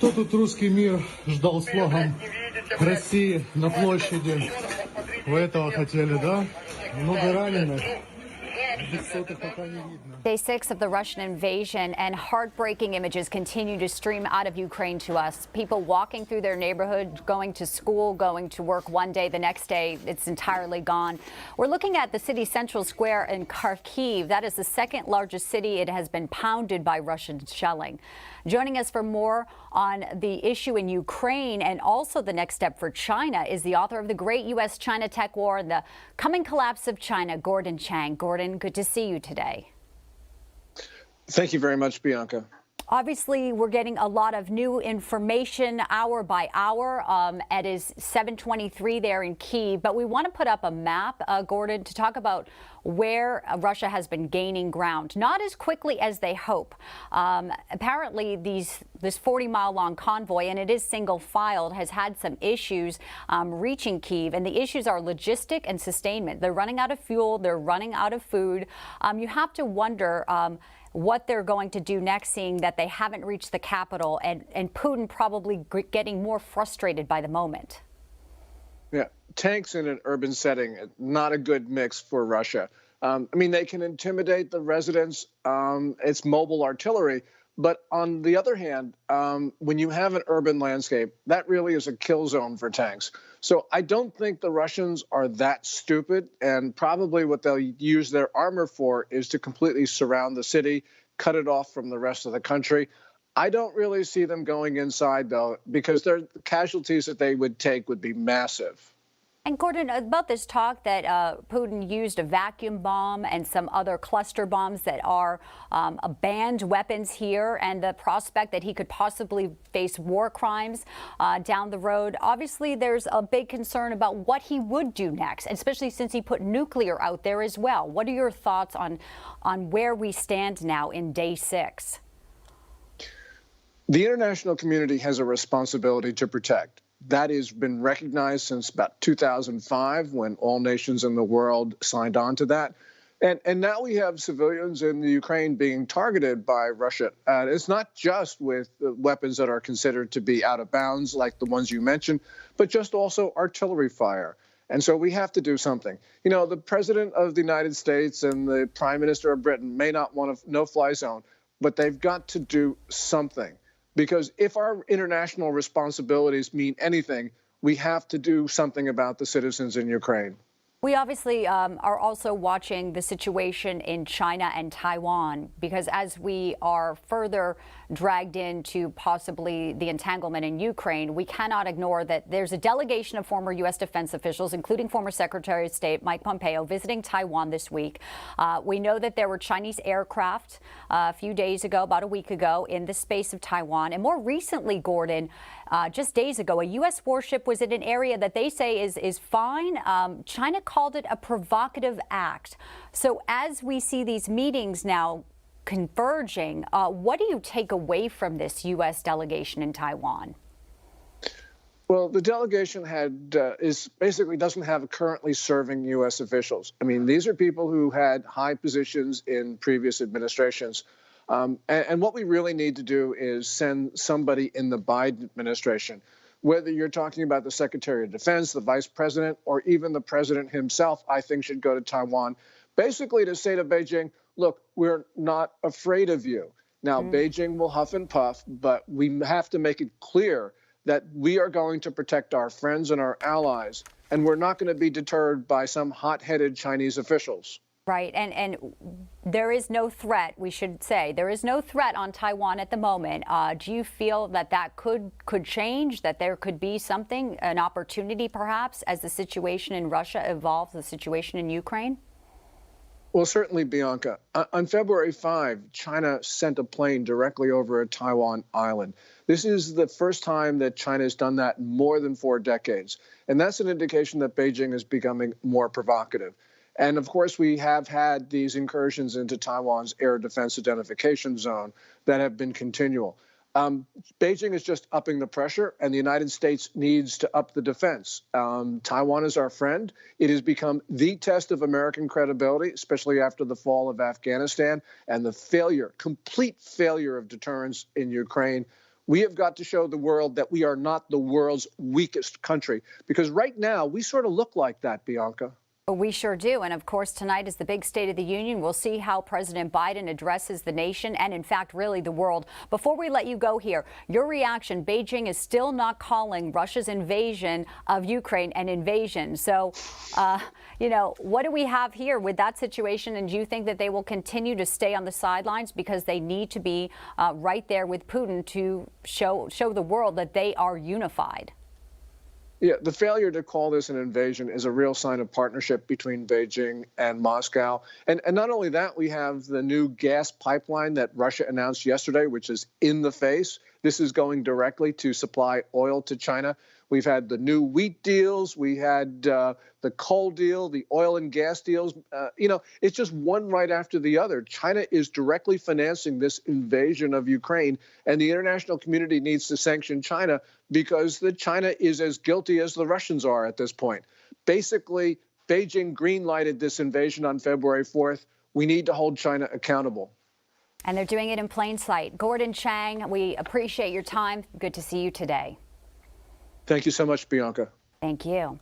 Кто тут русский мир ждал с флагом России на площади? Вы этого хотели, да? Много раненых. Пока не видно. Day 6 of the Russian invasion, and heartbreaking images continue to stream out of Ukraine to us. People walking through their neighborhood, going to school, going to work one day, the next day it's entirely gone. We're looking at the city's central square in Kyiv. That is the second largest city. It has been pounded by Russian shelling. Joining us for more on the issue in Ukraine and also the next step for China is the author of The Great U.S.-China Tech War and the Coming Collapse of China, Gordon Chang. Gordon, good to see you today. Thank you very much, Bianca. Obviously, we're getting a lot of new information hour by hour. It is 7:23 there in Kyiv, but we want to put up a map, Gordon, to talk about where Russia has been gaining ground, not as quickly as they hope. Apparently, this 40-mile-long convoy, and it is single-filed, has had some issues reaching Kyiv, and the issues are logistic and sustainment. They're running out of fuel. They're running out of food. You have to wonder what they're going to do next, seeing that they haven't reached the capital and Putin probably getting more frustrated by the moment. Yeah, tanks in an urban setting, not a good mix for Russia. I mean, they can intimidate the residents. It's mobile artillery. But on the other hand, when you have an urban landscape, that really is a kill zone for tanks. So I don't think the Russians are that stupid. And probably what they'll use their armor for is to completely surround the city, cut it off from the rest of the country. I don't really see them going inside, though, because the casualties that they would take would be massive. And Gordon, about this talk that Putin used a vacuum bomb and some other cluster bombs that are banned weapons here, and the prospect that he could possibly face war crimes down the road. Obviously, there's a big concern about what he would do next, especially since he put nuclear out there as well. What are your thoughts on where we stand now in day 6? The international community has a responsibility to protect. That has been recognized since about 2005, when all nations in the world signed on to that. And now we have civilians in the Ukraine being targeted by Russia. It's not just with the weapons that are considered to be out of bounds, like the ones you mentioned, but just also artillery fire. And so we have to do something. You know, the president of the United States and the prime minister of Britain may not want a no-fly zone, but they've got to do something. Because if our international responsibilities mean anything, we have to do something about the citizens in Ukraine. We obviously are also watching the situation in China and Taiwan, because as we are further dragged into possibly the entanglement in Ukraine, we cannot ignore that there's a delegation of former U.S. defense officials, including former Secretary of State Mike Pompeo, visiting Taiwan this week. We know that there were Chinese aircraft a few days ago, about a week ago, in the space of Taiwan. And more recently, Gordon, just days ago, a U.S. warship was in an area that they say is fine. China called it a provocative act. So as we see these meetings now converging, what do you take away from this U.S. delegation in Taiwan? Well, the delegation basically doesn't have currently serving U.S. officials. I mean, these are people who had high positions in previous administrations. And what we really need to do is send somebody in the Biden administration, whether you're talking about the Secretary of Defense, the Vice President, or even the President himself, I think should go to Taiwan, basically to say to Beijing, look, we're not afraid of you. Now, Beijing will huff and puff, but we have to make it clear that we are going to protect our friends and our allies, and we're not going to be deterred by some hot-headed Chinese officials. Right. And there is no threat, we should say. There is no threat on Taiwan at the moment. Do you feel that could change, that there could be something, an opportunity perhaps, as the situation in Russia evolves, the situation in Ukraine? Well, certainly, Bianca. On February 5, China sent a plane directly over a Taiwan island. This is the first time that China has done that in more than 4 decades. And that's an indication that Beijing is becoming more provocative. And of course, we have had these incursions into Taiwan's air defense identification zone that have been continual. Beijing is just upping the pressure, and the United States needs to up the defense. Taiwan is our friend. It has become the test of American credibility, especially after the fall of Afghanistan and the complete failure of deterrence in Ukraine. We have got to show the world that we are not the world's weakest country, because right now we sort of look like that, Bianca. We sure do. And of course, tonight is the big State of the Union. We'll see how President Biden addresses the nation and, in fact, really the world. Before we let you go here, your reaction: Beijing is still not calling Russia's invasion of Ukraine an invasion. So, what do we have here with that situation? And do you think that they will continue to stay on the sidelines because they need to be right there with Putin to show the world that they are unified? Yeah, the failure to call this an invasion is a real sign of partnership between Beijing and Moscow. And not only that, we have the new gas pipeline that Russia announced yesterday, which is in the face. This is going directly to supply oil to China. We've had the new wheat deals. We had the coal deal, the oil and gas deals. It's just one right after the other. China is directly financing this invasion of Ukraine, and the international community needs to sanction China because China is as guilty as the Russians are at this point. Basically, Beijing green-lighted this invasion on February 4th. We need to hold China accountable. And they're doing it in plain sight. Gordon Chang, we appreciate your time. Good to see you today. Thank you so much, Bianca. Thank you.